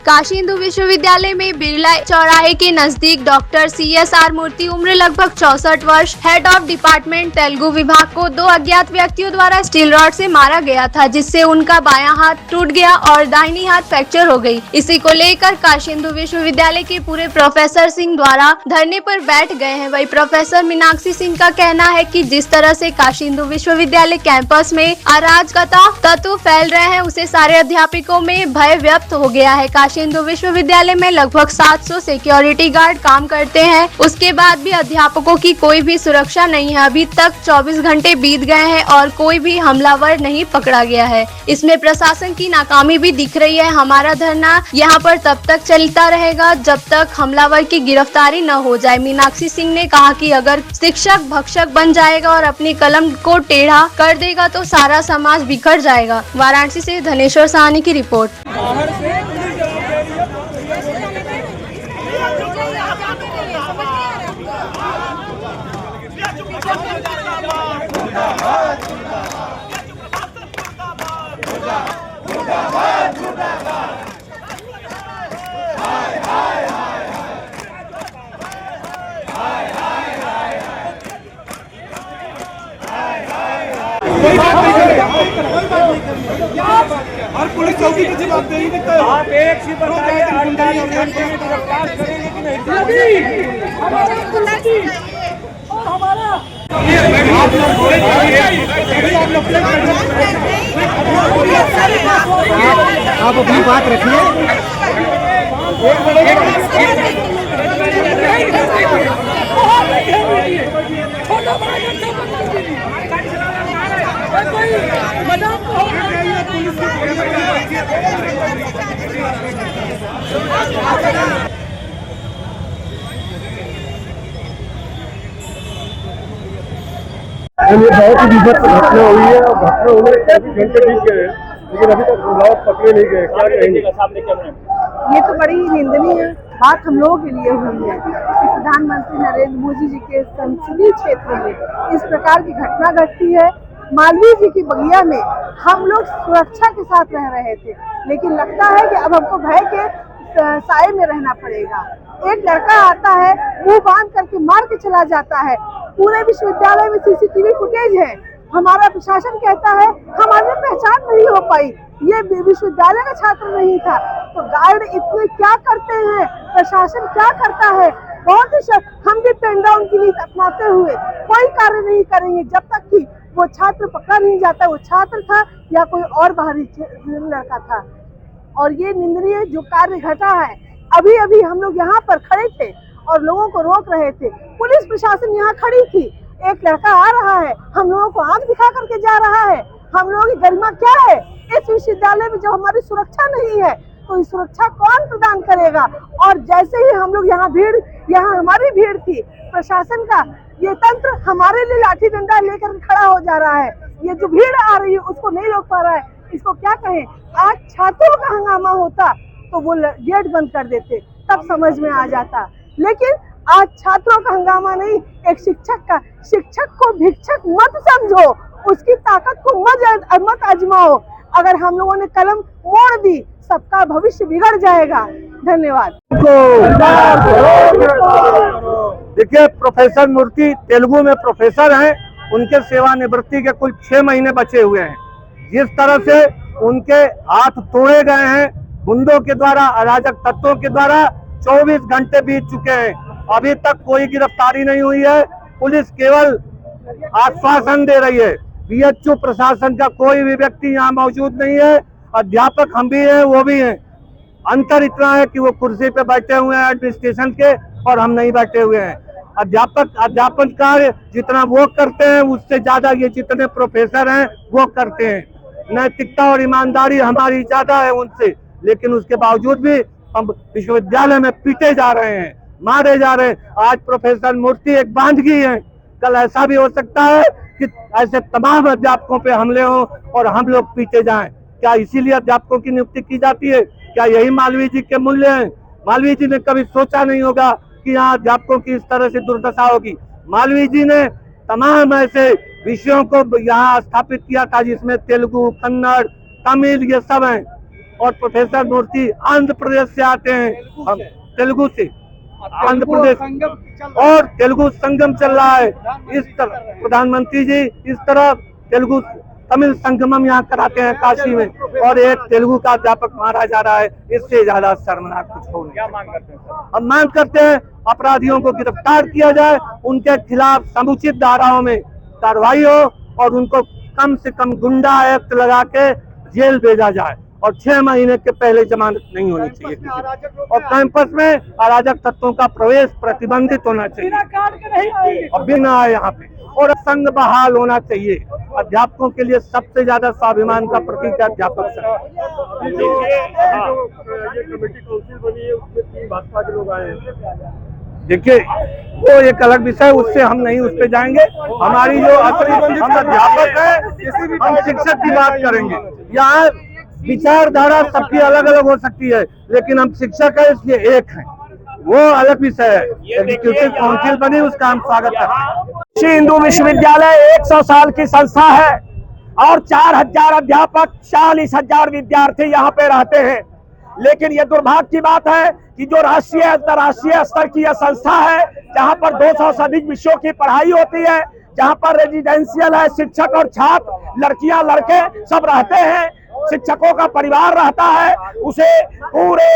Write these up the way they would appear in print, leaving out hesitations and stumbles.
काशी हिंदू विश्वविद्यालय में बिरला चौराहे के नजदीक डॉक्टर CSR मूर्ति उम्र लगभग 64 वर्ष हेड ऑफ डिपार्टमेंट तेलुगु विभाग को 2 अज्ञात व्यक्तियों द्वारा स्टील रॉड से मारा गया था, जिससे उनका बायां हाथ टूट गया और दाहिनी हाथ फ्रैक्चर हो गई। इसी को लेकर काशी हिंदू विश्वविद्यालय के पूरे प्रोफेसर सिंह द्वारा धरने पर बैठ गए हैं। वही प्रोफेसर मीनाक्षी सिंह का कहना है कि जिस तरह से काशी हिंदू विश्वविद्यालय कैंपस में अराजकता तत्व फैल रहे हैं, उसे सारे अध्यापकों में भय व्यक्त हो गया है। काशी हिंदू विश्वविद्यालय में लगभग 700 सिक्योरिटी गार्ड काम करते हैं, उसके बाद भी अध्यापकों की कोई भी सुरक्षा नहीं है। अभी तक 24 घंटे बीत गए हैं और कोई भी हमलावर नहीं पकड़ा गया है। इसमें प्रशासन की नाकामी भी दिख रही है। हमारा धरना यहाँ पर तब तक चलता रहेगा जब तक हमलावर की गिरफ्तारी न हो जाए। मीनाक्षी सिंह ने कहा कि अगर शिक्षक भक्षक बन जाएगा और अपनी कलम को टेढ़ा कर देगा तो सारा समाज बिखर जाएगा। वाराणसी से धनेश्वर साहनी की रिपोर्ट। और पुलिस चौकी की जवाबदेही भी तो आप एक ही बताएं कि 48 घंटे में गिरफ्तार करेंगे कि नहीं। आप अपनी बात रखिए। ये बहुत ही विभत्स घटना हुई है और घटना होने में 24 घंटे बीत गए हैं, लेकिन अभी तक हमलावर पकड़े नहीं गए। क्या कहेंगे? ये तो बड़ी निंदनीय बात हम लोगों के लिए हुई है कि प्रधानमंत्री नरेंद्र मोदी जी के संसदीय क्षेत्र में इस प्रकार की घटना घटती है। मालवीय जी की बगिया में हम लोग सुरक्षा के साथ रह रहे थे, लेकिन लगता है कि अब हमको भय के साए में रहना पड़ेगा। एक लड़का आता है, मुंह बांध करके मार के चला जाता है। पूरे विश्वविद्यालय में CCTV फुटेज है। हमारा प्रशासन कहता है हमारी पहचान नहीं हो पाई, ये विश्वविद्यालय का छात्र नहीं था। तो गार्ड इतने क्या करते हैं, प्रशासन क्या करता है? बहुत ही हम भी पेन डाउन की नीति अपनाते हुए कोई कार्य नहीं करेंगे जब तक कि वो छात्र पकड़ा नहीं जाता, वो छात्र था या कोई और बाहरी लड़का था। और ये निंदनीय जो कार्य घटा है, अभी अभी हम लोग यहाँ पर खड़े थे और लोगों को रोक रहे थे। पुलिस प्रशासन यहाँ खड़ी थी, एक लड़का आ रहा है, हम लोगों को आंख दिखा करके जा रहा है। हम लोगों की गरिमा क्या है? इस विश्वविद्यालय में जब हमारी सुरक्षा नहीं है तो इस सुरक्षा कौन प्रदान करेगा? और जैसे ही हम लोग यहाँ हमारी भीड़ थी, प्रशासन का ये तंत्र हमारे लिए लाठी डंडा लेकर खड़ा हो जा रहा है। ये जो भीड़ आ रही है उसको नहीं रोक पा रहा है, इसको क्या कहें? आज छात्रों का हंगामा होता तो वो गेट बंद कर देते, तब समझ में आ जाता। लेकिन आज छात्रों का हंगामा नहीं, एक शिक्षक का। शिक्षक को भिक्षक मत समझो, उसकी ताकत को मत आजमाओ। अगर हम लोगों ने कलम मोड़ दी, सबका भविष्य बिगड़ जाएगा। धन्यवाद। देखिए, प्रोफेसर मूर्ति तेलुगु में प्रोफेसर हैं, उनके सेवानिवृत्ति के कुल 6 महीने बचे हुए हैं। जिस तरह से उनके हाथ तोड़े गए हैं गुंडों के द्वारा, अराजक तत्वों के द्वारा, 24 घंटे बीत चुके हैं, अभी तक कोई गिरफ्तारी नहीं हुई है। पुलिस केवल आश्वासन दे रही है। BHU प्रशासन का कोई भी व्यक्ति यहाँ मौजूद नहीं है। अध्यापक हम भी हैं, वो भी हैं। अंतर इतना है कि वो कुर्सी पे बैठे हुए हैं एडमिनिस्ट्रेशन के, और हम नहीं बैठे हुए हैं। अध्यापन कार्य जितना वो करते हैं, उससे ज्यादा ये जितने प्रोफेसर हैं वो करते हैं। नैतिकता और ईमानदारी हमारी ज्यादा है उनसे, लेकिन उसके बावजूद भी हम विश्वविद्यालय में पीटे जा रहे हैं, मारे जा रहे हैं। आज प्रोफेसर मूर्ति एक बांधगी है, कल ऐसा भी हो सकता है कि ऐसे तमाम अध्यापकों पे हमले हों और हम लोग पीटे जाएं। क्या इसीलिए अध्यापकों की नियुक्ति की जाती है? क्या यही मालवीय जी के मूल्य हैं? मालवीय जी ने कभी सोचा नहीं होगा कि यहाँ अध्यापकों की इस तरह से दुर्दशा होगी। मालवीय जी ने तमाम ऐसे विषयों को यहाँ स्थापित किया था जिसमें तेलुगु, कन्नड़, तमिल ये सब हैं। और प्रोफेसर मूर्ति आंध्र प्रदेश से आते हैं, हम तेलुगु से, आंध्र प्रदेश, और तेलुगु संगम चल रहा है। इस तरह प्रधानमंत्री जी इस तरह तेलुगु तमिल संगमम यहाँ कराते हैं काशी में, और एक तेलुगु का अध्यापक मारा जा रहा है। इससे ज्यादा शर्मनाक कुछ हो नहीं। क्या मांग करते हैं? हम मांग करते हैं अपराधियों को गिरफ्तार किया जाए, उनके खिलाफ समुचित धाराओं में कार्रवाई हो और उनको कम से कम गुंडा एक्ट लगा के जेल भेजा जाए, और 6 महीने के पहले जमानत नहीं होनी चाहिए किसी को। और कैंपस में अराजक तत्वों का प्रवेश प्रतिबंधित होना चाहिए और बिना आए यहाँ पे, और संघ बहाल होना चाहिए। अध्यापकों के लिए सबसे ज्यादा स्वाभिमान का प्रतीक है अध्यापक संघ। ये कमेटी काउंसिल बनी है, उसमें 3 भाजपा के लोग आए हैं। देखिए वो एक अलग विषय, उससे हम नहीं उस पे जाएंगे। हमारी जो असली हम अध्यापक है, हम शिक्षक की बात करेंगे। यहाँ विचारधारा सबकी अलग अलग हो सकती है, लेकिन हम शिक्षक है इसलिए एक हैं, वो अलग विषय है। एग्जीक्यूटिव काउंसिल बनी, उसका हम स्वागत करते हैं। हिंदू विश्वविद्यालय 100 साल की संस्था है और 4000 अध्यापक, 40,000 विद्यार्थी यहाँ पे रहते हैं। लेकिन ये दुर्भाग्य की बात है कि जो राष्ट्रीय अंतर्राष्ट्रीय स्तर की यह संस्था है, जहाँ पर 200 से अधिक विषयों की पढ़ाई होती है, जहाँ पर रेजिडेंशियल है, शिक्षक और छात्र, लड़कियां लड़के सब रहते हैं, शिक्षकों का परिवार रहता है, उसे पूरे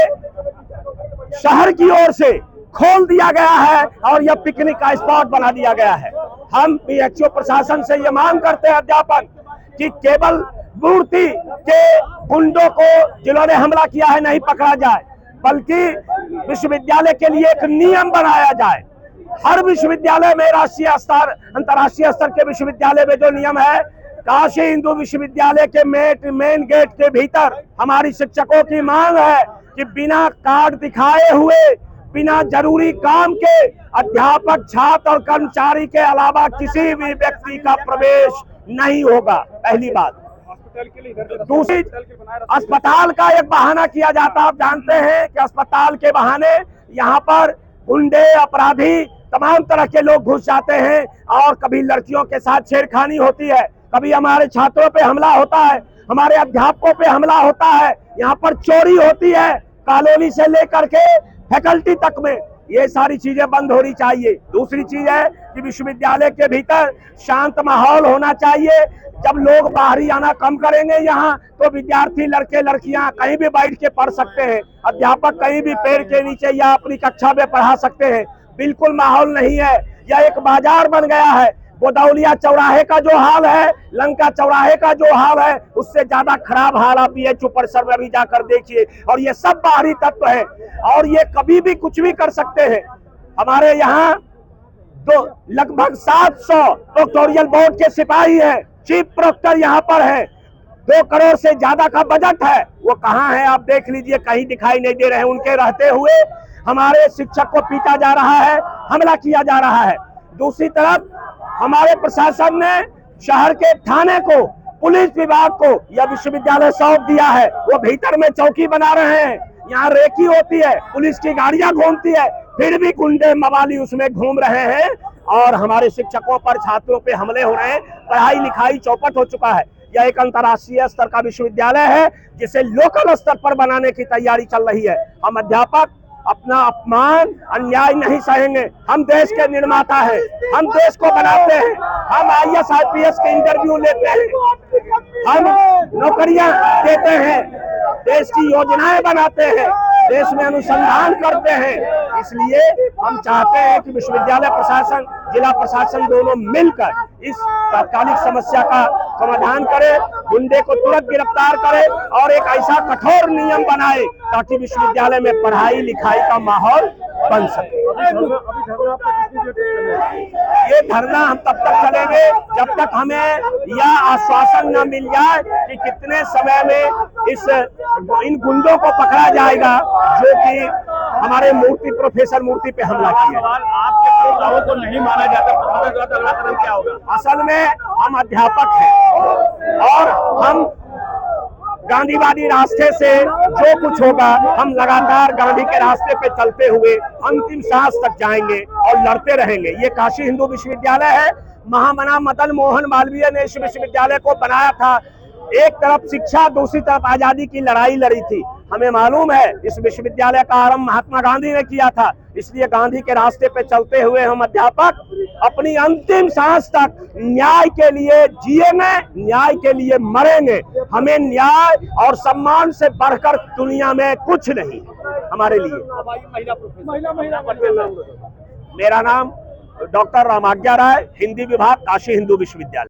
शहर की ओर से खोल दिया गया है और यह पिकनिक का स्पॉट बना दिया गया है। हम बीएचयू प्रशासन से ये मांग करते हैं अध्यापक कि केवल मूर्ति के गुंडों को जिन्होंने हमला किया है नहीं पकड़ा जाए, बल्कि विश्वविद्यालय के लिए एक नियम बनाया जाए। हर विश्वविद्यालय में राष्ट्रीय स्तर अंतर्राष्ट्रीय स्तर के विश्वविद्यालय में जो नियम है, काशी हिंदू विश्वविद्यालय के मेन गेट के भीतर हमारी शिक्षकों की मांग है कि बिना कार्ड दिखाए हुए, बिना जरूरी काम के अध्यापक, छात्र और कर्मचारी के अलावा किसी भी व्यक्ति का प्रवेश नहीं होगा। पहली बात। दूसरी, अस्पताल का एक बहाना किया जाता है। आप जानते हैं कि अस्पताल के बहाने यहाँ पर गुंडे, अपराधी, तमाम तरह के लोग घुस जाते हैं और कभी लड़कियों के साथ छेड़खानी होती है, कभी हमारे छात्रों पे हमला होता है, हमारे अध्यापकों पे हमला होता है, यहाँ पर चोरी होती है, कॉलोनी से लेकर के फैकल्टी तक में। ये सारी चीजें बंद होनी चाहिए। दूसरी चीज है कि विश्वविद्यालय के भीतर शांत माहौल होना चाहिए। जब लोग बाहरी आना कम करेंगे यहाँ, तो विद्यार्थी लड़के लड़कियां कहीं भी बैठ के पढ़ सकते हैं, अध्यापक कहीं भी पेड़ के नीचे या अपनी कक्षा में पढ़ा सकते हैं। बिल्कुल माहौल नहीं है, यह एक बाजार बन गया है। गोदौलिया चौराहे का जो हाल है, लंका चौराहे का जो हाल है, उससे ज्यादा खराब हाल आप बीएचयू परिसर में अभी जाकर देखिए। और ये सब बाहरी तत्व है और ये कभी भी कुछ भी कर सकते हैं। हमारे यहाँ तो लगभग 700 प्रोक्टोरियल बोर्ड के सिपाही हैं, चीफ प्रोक्टर यहाँ पर है। 2 करोड़ से ज्यादा का बजट है, वो कहाँ है आप देख लीजिए, कहीं दिखाई नहीं दे रहे हैं। उनके रहते हुए हमारे शिक्षक को पीटा जा रहा है, हमला किया जा रहा है। दूसरी तरफ हमारे प्रशासन ने शहर के थाने को, पुलिस विभाग को यह विश्वविद्यालय सौंप दिया है। वो भीतर में चौकी बना रहे हैं, यहाँ रेकी होती है, पुलिस की गाड़ियां घूमती है, फिर भी गुंडे मवाली उसमें घूम रहे हैं और हमारे शिक्षकों पर, छात्रों पे हमले हो रहे हैं। पढ़ाई लिखाई चौपट हो चुका है। यह एक अंतर्राष्ट्रीय स्तर का विश्वविद्यालय है जिसे लोकल स्तर पर बनाने की तैयारी चल रही है। हम अध्यापक अपना अपमान, अन्याय नहीं सहेंगे। हम देश के निर्माता हैं, हम देश को बनाते हैं, हम IAS IPS के इंटरव्यू लेते हैं, हम नौकरियां देते हैं, देश की योजनाएं बनाते हैं, देश में अनुसंधान करते हैं। इसलिए हम चाहते हैं कि विश्वविद्यालय प्रशासन, जिला प्रशासन दोनों मिलकर इस तात्कालिक समस्या का समाधान करे, गुंडे को तुरंत गिरफ्तार करे और एक ऐसा कठोर नियम बनाए ताकि विश्वविद्यालय में पढ़ाई लिखाई का माहौल बन सके। ये धरना हम तब तक चलेंगे जब तक हमें यह आश्वासन न मिल जाए कि कितने समय में इन गुंडों को पकड़ा जाएगा जो कि हमारे मूर्ति, प्रोफेसर मूर्ति पे हमला किया। आपके दावों को नहीं माना जाता, अगला कदम क्या होगा? असल में हम अध्यापक हैं और हम गांधीवादी रास्ते से जो कुछ होगा, हम लगातार गांधी के रास्ते पे चलते हुए अंतिम सांस तक जाएंगे और लड़ते रहेंगे। ये काशी हिंदू विश्वविद्यालय है। महामना मदन मोहन मालवीय ने इस विश्वविद्यालय को बनाया था एक तरफ शिक्षा, दूसरी तरफ आजादी की लड़ाई लड़ी थी। हमें मालूम है इस विश्वविद्यालय का आरंभ महात्मा गांधी ने किया था, इसलिए गांधी के रास्ते पे चलते हुए हम अध्यापक अपनी अंतिम सांस तक न्याय के लिए जिएंगे, न्याय के लिए मरेंगे। हमें न्याय और सम्मान से बढ़कर दुनिया में कुछ नहीं हमारे लिए। मेरा नाम डॉक्टर रामाज्ञा राय, हिंदी विभाग, काशी हिंदू विश्वविद्यालय।